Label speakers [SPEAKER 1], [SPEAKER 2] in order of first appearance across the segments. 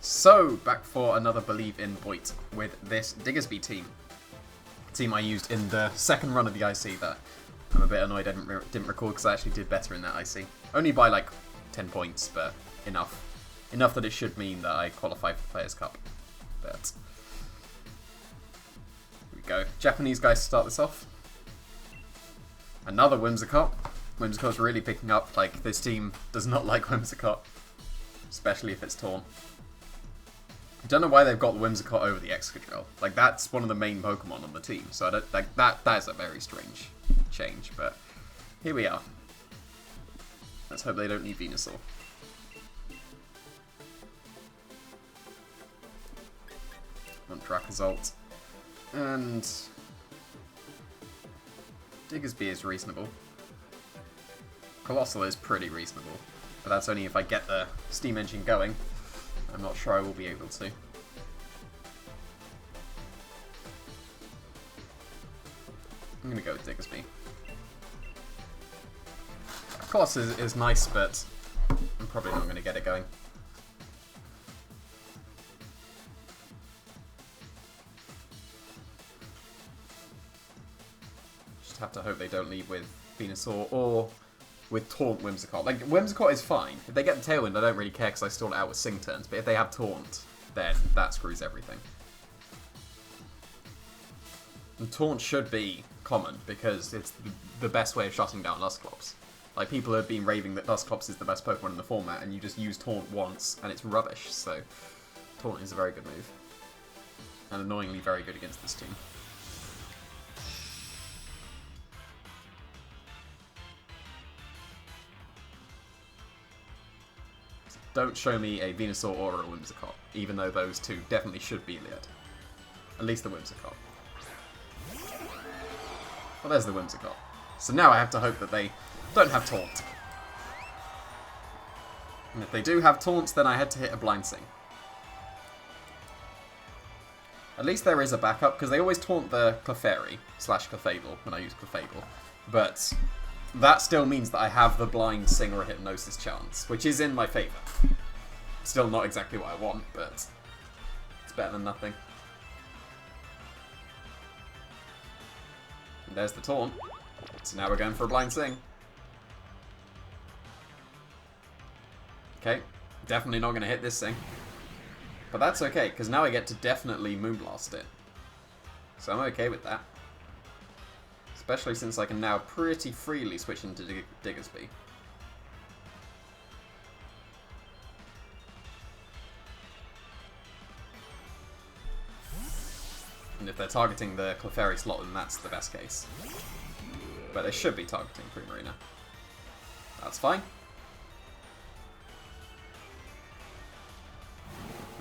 [SPEAKER 1] So, back for another Believe in Boyt with this Diggersby team I used in the second run of the IC that I'm a bit annoyed I didn't record because I actually did better in that IC. Only by like 10 points, but enough. Enough that it should mean that I qualify for the Players' Cup. But here we go. Japanese guys start this off. Another Whimsicott. Whimsicott's really picking up. Like, this team does not like Whimsicott, especially if it's Taunt. I don't know why they've got the Whimsicott over the Excadrill. Like, that's one of the main Pokemon on the team, so I don't, like, that is a very strange change, but here we are. Let's hope they don't need Venusaur. On Dracozolt. And Diggersby is reasonable. Colossal is pretty reasonable, but that's only if I get the steam engine going. I'm not sure I will be able to. I'm going to go with Diggersby. Colossal is nice, but I'm probably not going to get it going. Just have to hope they don't leave with Venusaur or with Taunt Whimsicott. Like, Whimsicott is fine. If they get the Tailwind, I don't really care because I stall it out with Sing turns. But if they have Taunt, then that screws everything. And Taunt should be common because it's the best way of shutting down Dusclops. Like, people have been raving that Dusclops is the best Pokemon in the format, and you just use Taunt once, and it's rubbish. So, Taunt is a very good move. And annoyingly very good against this team. Don't show me a Venusaur or a Whimsicott, even though those two definitely should be lit. At least the Whimsicott. Well, there's the Whimsicott. So now I have to hope that they don't have Taunt. And if they do have Taunt, then I had to hit a Blind Sing. At least there is a backup, because they always taunt the Clefairy / Clefable when I use Clefable. But that still means that I have the Blind Sing or Hypnosis chance, which is in my favour. Still not exactly what I want, but it's better than nothing. And there's the Taunt. So now we're going for a Blind Sing. Okay, definitely not going to hit this thing. But that's okay, because now I get to definitely Moonblast it. So I'm okay with that. Especially since I can now pretty freely switch into Diggersby. And if they're targeting the Clefairy slot, then that's the best case. But they should be targeting Primarina. That's fine.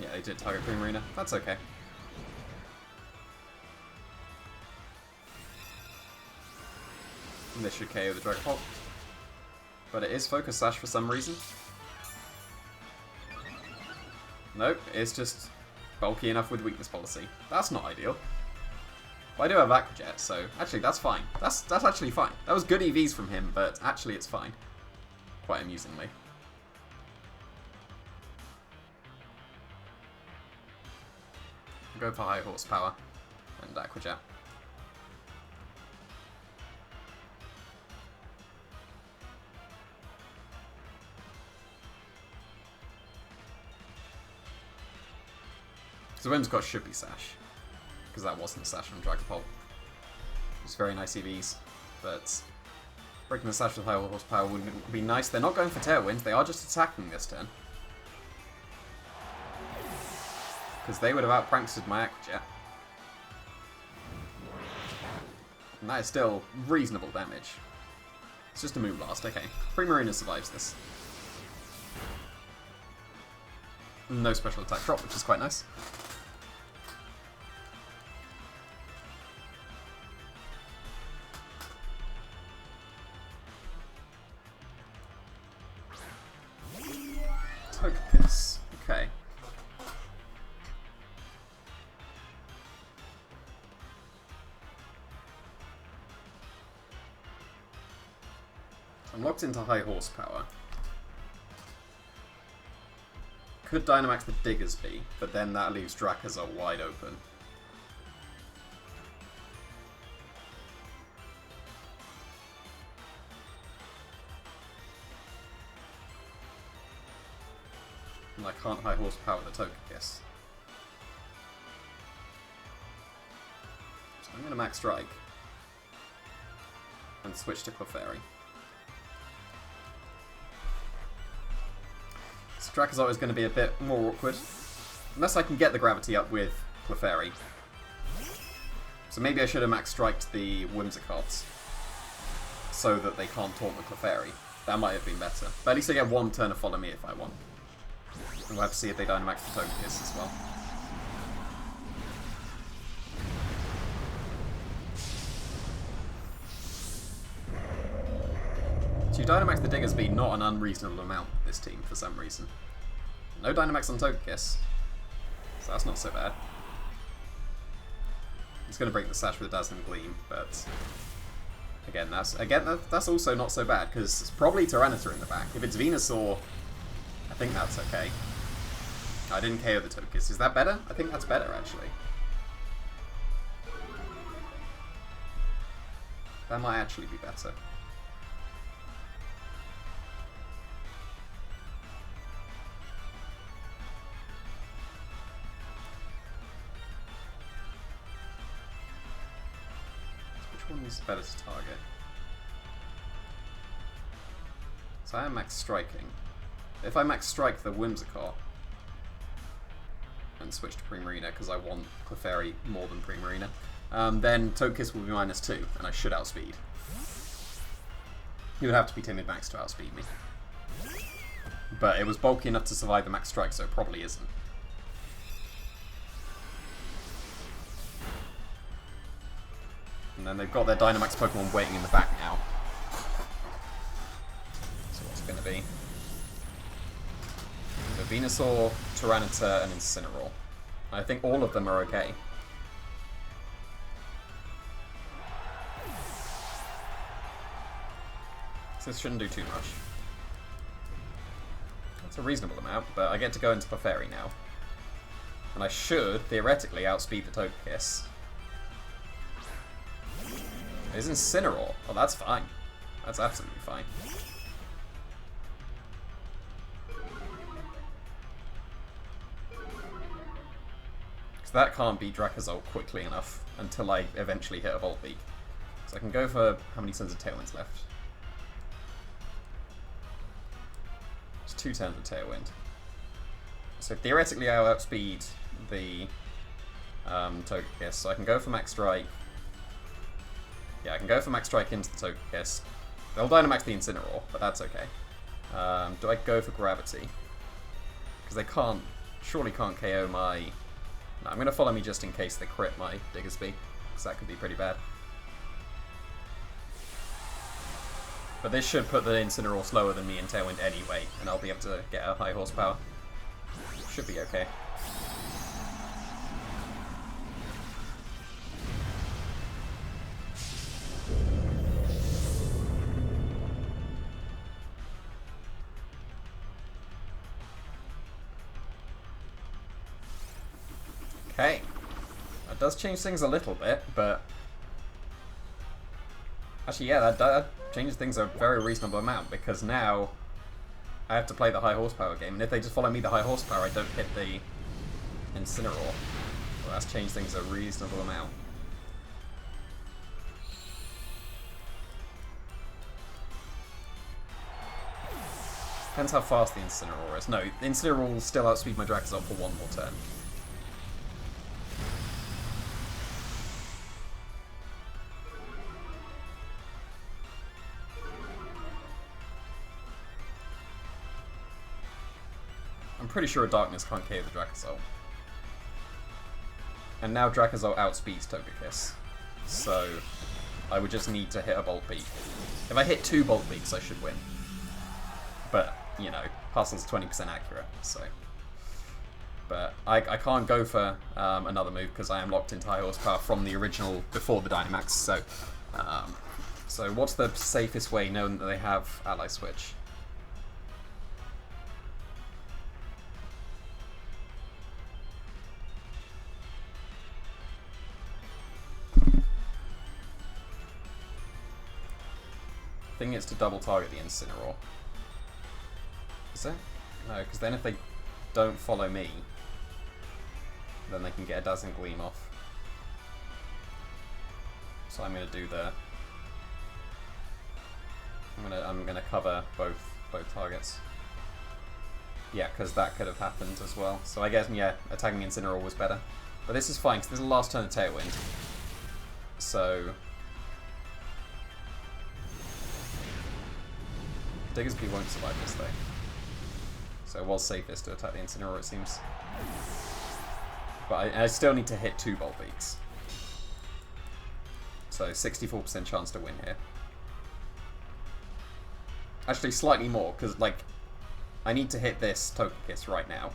[SPEAKER 1] Yeah, they did target Primarina. That's okay. And this should KO the Dragapult. But it is Focus Sash for some reason. Nope, it's just bulky enough with Weakness Policy. That's not ideal. But I do have Aqua Jet, so actually that's fine. That's actually fine. That was good EVs from him, but actually it's fine. Quite amusingly. Go for high horsepower and Aqua Jet. So Whimsicott should be Sash, because that wasn't Sash from Dragapult. It's very nice EVs, but breaking the Sash with high horsepower would be nice. They're not going for Tailwind, they are just attacking this turn. Because they would have out-prankstered my Aqua Jet. And that is still reasonable damage. It's just a Moonblast, okay. Primarina survives this. No special attack drop, which is quite nice. Togekiss. Okay. I'm locked into high horsepower. could Dynamax the Diggersby, but then that leaves Drakazol wide open. And I can't high horsepower the Togekiss. So I'm going to Max Strike. And switch to Clefairy. So Drakazol is going to be a bit more awkward. Unless I can get the gravity up with Clefairy. So maybe I should have Max Striked the Whimsicots. So that they can't taunt the Clefairy. That might have been better. But at least I get one turn to follow me if I want. And we'll have to see if they Dynamax the Togekiss as well. So you Dynamax the Diggersby, not an unreasonable amount this team for some reason. No Dynamax on Togekiss, so that's not so bad. It's going to break the Sash with a Dazzling Gleam, but again that's also not so bad because it's probably Tyranitar in the back. If it's Venusaur, I think that's okay. I didn't KO the Togekiss. Is that better? I think that's better actually. That might actually be better. Which one is better to target? So I am Max Striking. If I Max Strike the Whimsicott and switch to Primarina because I want Clefairy more than Primarina, then Togekiss will be -2 and I should outspeed. You would have to be Timid Max to outspeed me. But it was bulky enough to survive the Max Strike, so it probably isn't. And then they've got their Dynamax Pokemon waiting in the back now. So what's it going to be? The Venusaur, Tyranitar, and Incineroar. I think all of them are okay. So this shouldn't do too much. That's a reasonable amount, but I get to go into Clefairy now. And I should, theoretically, outspeed the Togekiss. It's Incineroar. Oh, that's fine. That's absolutely fine. So that can't be Drakazol quickly enough until I eventually hit a Volbeat. So I can go for how many turns of Tailwind's left? It's 2 turns of Tailwind. So theoretically I'll outspeed the Togekiss. So I can go for Max Strike. Yeah, I can go for Max Strike into the Togekiss. They'll Dynamax the Incineroar, but that's okay. Do I go for Gravity? Because they can't, surely can't KO my... No, I'm going to follow me just in case they crit my Diggersby, because that could be pretty bad. But this should put the Incineroar slower than me in Tailwind anyway, and I'll be able to get a high horsepower. Should be okay. Okay, that does change things a little bit, but actually, yeah, that changes things a very reasonable amount because now I have to play the high horsepower game, and if they just follow me the high horsepower, I don't hit the Incineroar. Well, that's changed things a reasonable amount. Depends how fast the Incineroar is. No, the Incineroar will still outspeed my Drakazol for one more turn. I'm pretty sure Darkness can't KO the Drakazol. And now Drakazol outspeeds Togekiss. So I would just need to hit a Bolt Beat. If I hit 2 Bolt Beats, I should win. But, you know, Hustle's 20% accurate, so... But I can't go for another move because I am locked into high horsepower from the original before the Dynamax, so... so what's the safest way knowing that they have Ally Switch? I think it's to double target the Incineroar. Is it? No, because then if they don't follow me, then they can get a Dazzling Gleam off. So I'm gonna do the. I'm gonna cover both targets. Yeah, because that could have happened as well. So I guess, yeah, attacking Incineroar was better. But this is fine, because this is the last turn of Tailwind. So... Diggersby won't survive this, though. So it was safest to attack the Incineroar, it seems. But I still need to hit 2 Bolt Beaks. So 64% chance to win here. Actually, slightly more, because, like, I need to hit this Togekiss right now.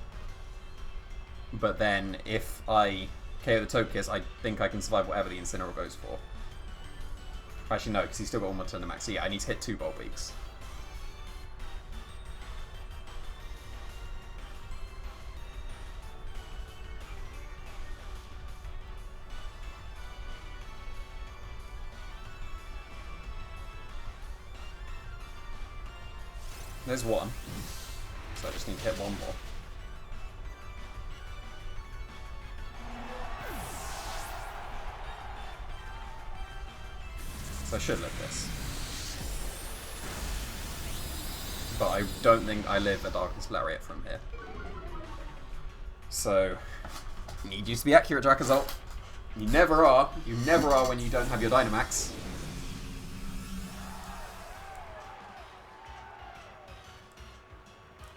[SPEAKER 1] But then, if I KO the Togekiss, I think I can survive whatever the Incineroar goes for. Actually, no, because he's still got one more turn to max. So yeah, I need to hit 2 Bolt Beaks. There's one. So I just need to hit one more. So I should live this. But I don't think I live a Darkest Lariat from here. So, need you to be accurate, Drakazult. You never are. You never are when you don't have your Dynamax.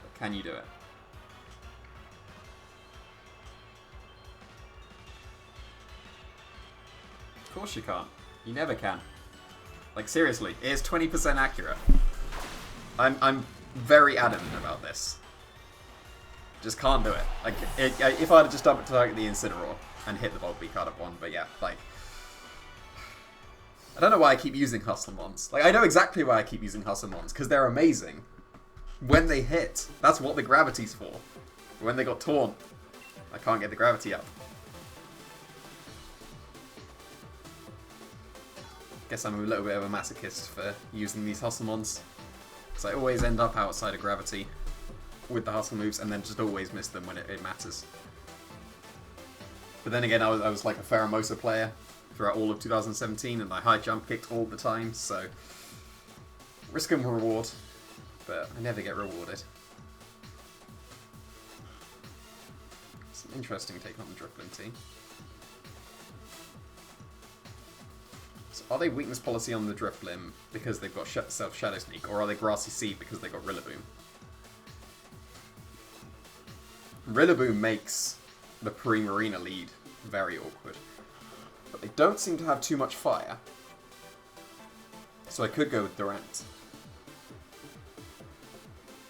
[SPEAKER 1] But can you do it? Of course you can't. You never can. Like, seriously, it is 20% accurate. I'm very adamant about this. Just can't do it. Like, if I had just done it to target the Incineroar and hit the Bolt Beak out of one, but yeah, like... I don't know why I keep using Hustle Mons. Like, I know exactly why I keep using Hustle Mons, because they're amazing. When they hit, that's what the gravity's for. But when they got torn, I can't get the gravity up. Guess I'm a little bit of a masochist for using these Hustle Mons. Because I always end up outside of gravity with the Hustle moves and then just always miss them when it matters. But then again, I was like a Pheromosa player throughout all of 2017 and I high jump kicked all the time, so risk and reward, but I never get rewarded. It's an interesting take on the Drifblim team. Are they weakness policy on the Drifblim because they've got Self-Shadow Sneak, or are they Grassy Seed because they got Rillaboom? Rillaboom makes the Primarina lead very awkward. But they don't seem to have too much fire. So I could go with Durant.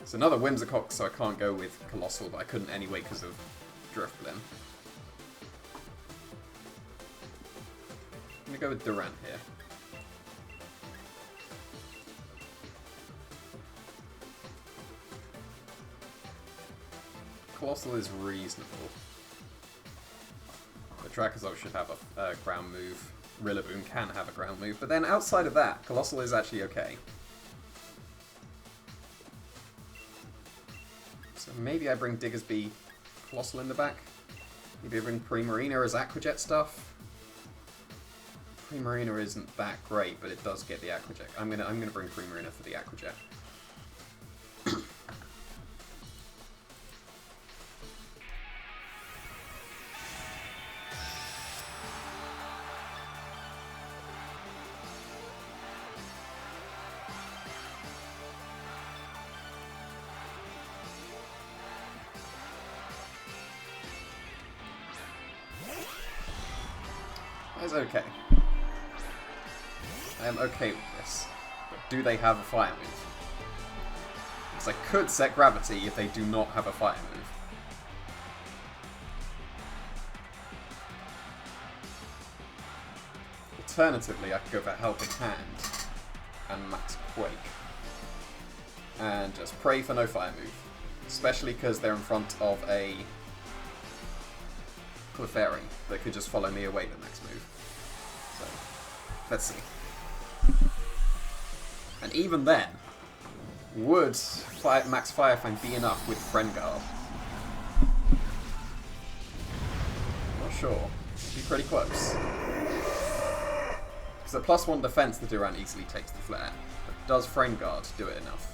[SPEAKER 1] It's another Whimsicott, so I can't go with Colossal, but I couldn't anyway because of Drifblim. I'm going to go with Durant here. Colossal is reasonable. But Drakazult should have a ground move. Rillaboom can have a ground move. But then outside of that, Colossal is actually okay. So maybe I bring Diggersby Colossal in the back. Maybe I bring Primarina as Aqua Jet stuff. Primarina isn't that great, but it does get the Aqua Jet. I'm gonna bring Primarina for the Aqua Jet. That's okay. I am okay with this. But do they have a fire move? Because I could set Gravity if they do not have a fire move. Alternatively, I could go for Helping Hand and Max Quake. And just pray for no fire move. Especially because they're in front of a Clefairy that could just follow me away the next move. So, let's see. And even then, would Max Firefang be enough with Friend Guard? Not sure. It'd be pretty close. Because at +1 defense, the Durant easily takes the flare. But does Friend Guard do it enough?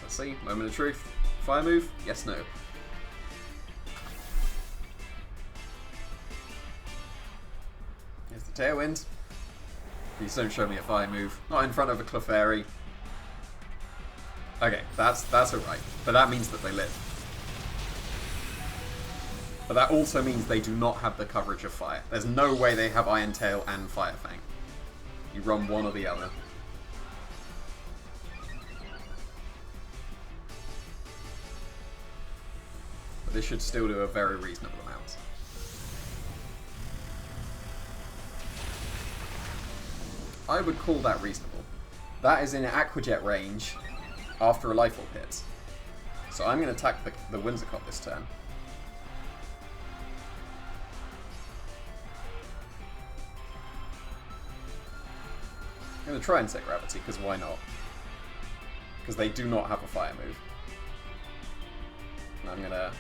[SPEAKER 1] See, moment of truth. Fire move? Yes, no. Here's the Tailwind. Please don't show me a fire move. Not in front of a Clefairy. Okay, that's alright. But that means that they live. But that also means they do not have the coverage of fire. There's no way they have Iron Tail and Fire Fang. You run one or the other. But this should still do a very reasonable amount. I would call that reasonable. That is in Aqua Jet range after a Life Orb hit. So I'm going to attack the Whimsicott this turn. I'm going to try and set Gravity, because why not? Because they do not have a fire move. And I'm going to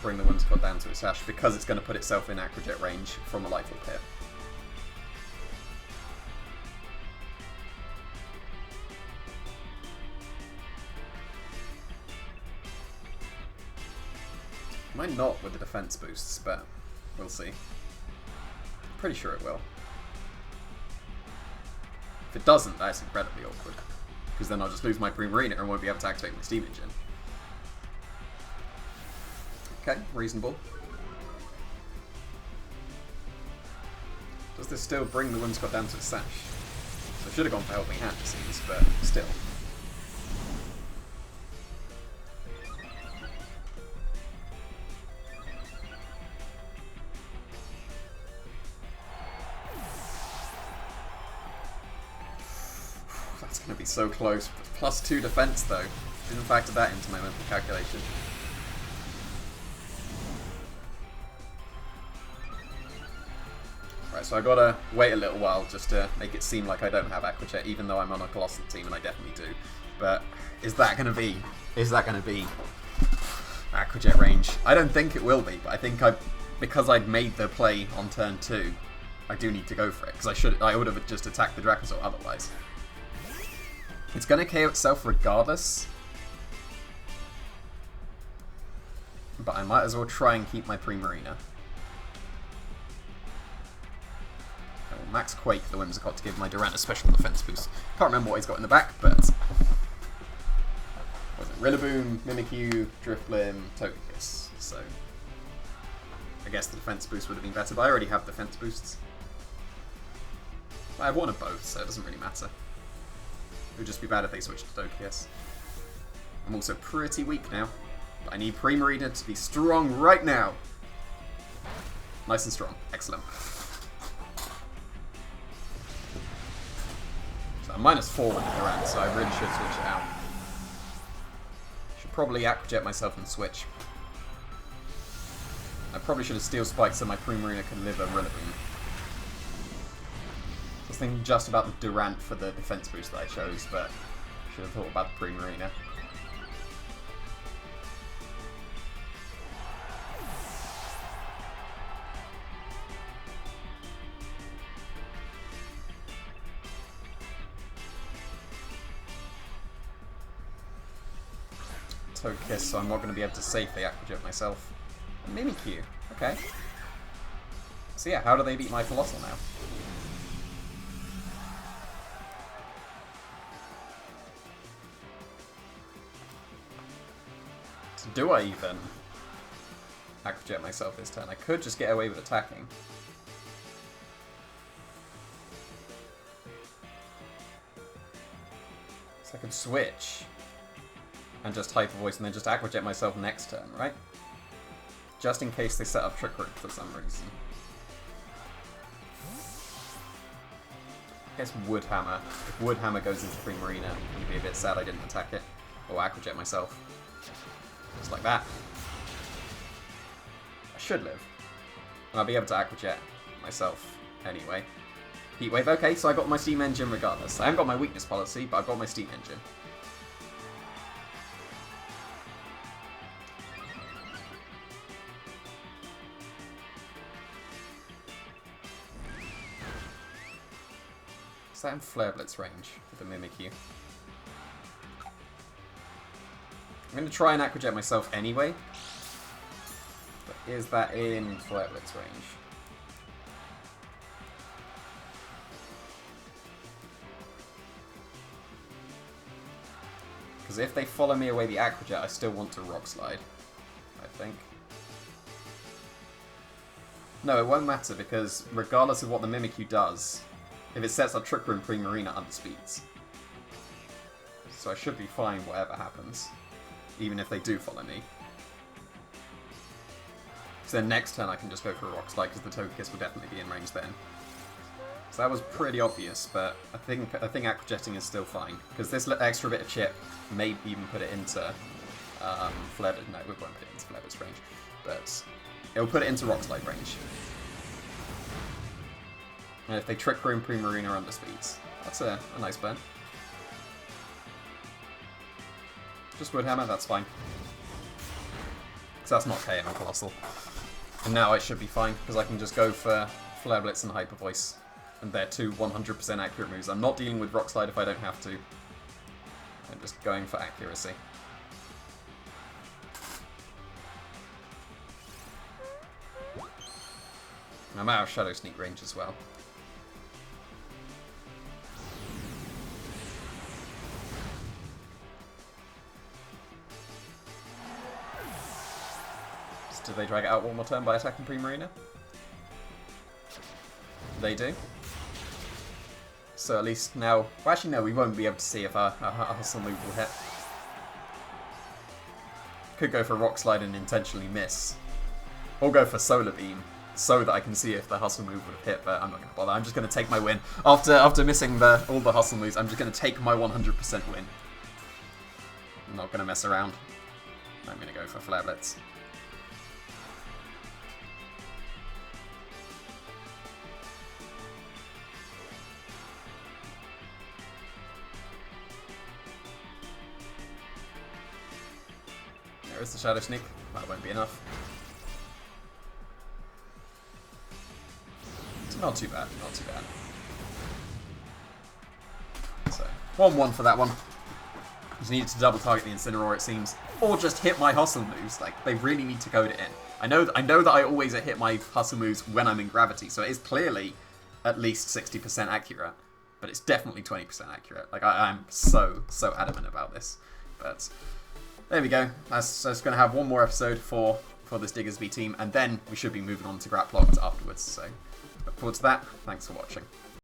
[SPEAKER 1] bring the Whimsicott down to its sash, because it's going to put itself in Aqua Jet range from a Life Orb hit. Might not with the defense boosts, but we'll see. Pretty sure it will. If it doesn't, that's incredibly awkward. Because then I'll just lose my Primarina and won't be able to activate my Steam Engine. Okay, reasonable. Does this still bring the Whimsicott down to its sash? So I should have gone for Helping Hand, it seems, but still. That's going to be so close. +2 defense, though. Didn't factor that into my mental calculation. Right, so I gotta wait a little while just to make it seem like I don't have Aqua Jet, even though I'm on a Colossal team, and I definitely do. But is that going to be Aqua Jet range? I don't think it will be, but I think because I'd made the play on turn 2, I do need to go for it, because I would have just attacked the Dracosaur otherwise. It's going to KO itself regardless. But I might as well try and keep my Primarina. I will max Quake the Whimsicott to give my Durant a special defense boost. Can't remember what he's got in the back, but... what was it? Rillaboom, Mimikyu, Drifblim, Togekiss. So... I guess the defense boost would have been better, but I already have defense boosts. I have one of both, so it doesn't really matter. It would just be bad if they switched to Togekiss. I'm also pretty weak now, but I need Primarina to be strong right now. Nice and strong. Excellent. So I'm -4 with the Durant, so I really should switch it out. Should probably Aqua Jet myself and switch. I probably should have Steel Spiked so my Primarina can live a Rillaboom. I was thinking just about the Durant for the defense boost that I chose, but I should have thought about the Primarina. Togekiss, so I'm not going to be able to safely Aqua Jet myself. Mimikyu, okay. So yeah, how do they beat my Colossal now? So do I even Aqua Jet myself this turn? I could just get away with attacking. So I could switch and just Hyper Voice and then just Aqua Jet myself next turn, right? Just in case they set up Trick Room for some reason. guess Wood Hammer. If Wood Hammer goes into Free Marina, I'm going to be a bit sad I didn't attack it. Or Aquajet myself. Just like that. I should live. And I'll be able to Aquajet myself anyway. Heatwave, okay, so I got my Steam Engine regardless. I haven't got my weakness policy, but I've got my Steam Engine. Is that in Flare Blitz range with the Mimikyu? I'm going to try and Aquajet myself anyway. But is that in Flare Blitz range? Because if they follow me away the Aquajet, I still want to Rock Slide, I think. No, it won't matter, because regardless of what the Mimikyu does, if it sets up Trick Room Pre-Marina underspeeds. So I should be fine whatever happens, even if they do follow me. So then next turn I can just go for a Rock Slide, because the Togekiss will definitely be in range then. So that was pretty obvious, but I think Aquajetting is still fine, because this extra bit of chip may even put it into Flare Blitz. No, it won't put it into Flare Blitz range, but it'll put it into Rock Slide range. And if they Trick Room Pre-Marina under speeds, that's a nice burn. Just Wood Hammer, that's fine. Because that's not KM and Colossal. And now I should be fine, because I can just go for Flare Blitz and Hyper Voice. And they're two 100% accurate moves. I'm not dealing with Rock Slide if I don't have to. I'm just going for accuracy. And I'm out of Shadow Sneak range as well. Do they drag it out one more turn by attacking Pre-Marina? They do. So at least now... Well, actually, no, we won't be able to see if our Hustle move will hit. Could go for Rock Slide and intentionally miss. Or go for Solar Beam, so that I can see if the Hustle move would have hit, but I'm not going to bother. I'm just going to take my win. After missing all the Hustle moves, I'm just going to take my 100% win. I'm not going to mess around. I'm going to go for Flare Blitz. There's the Shadow Sneak. That won't be enough. It's not too bad, not too bad. So, 1-1 for that one. Just needed to double target the Incineroar, it seems. Or just hit my Hustle moves. Like, they really need to code it in. I know that I always hit my Hustle moves when I'm in Gravity, so it is clearly at least 60% accurate. But it's definitely 20% accurate. Like, I'm so adamant about this. But... there we go. That's going to have one more episode for this Diggersby team, and then we should be moving on to Grapploct afterwards. So look forward to that. Thanks for watching.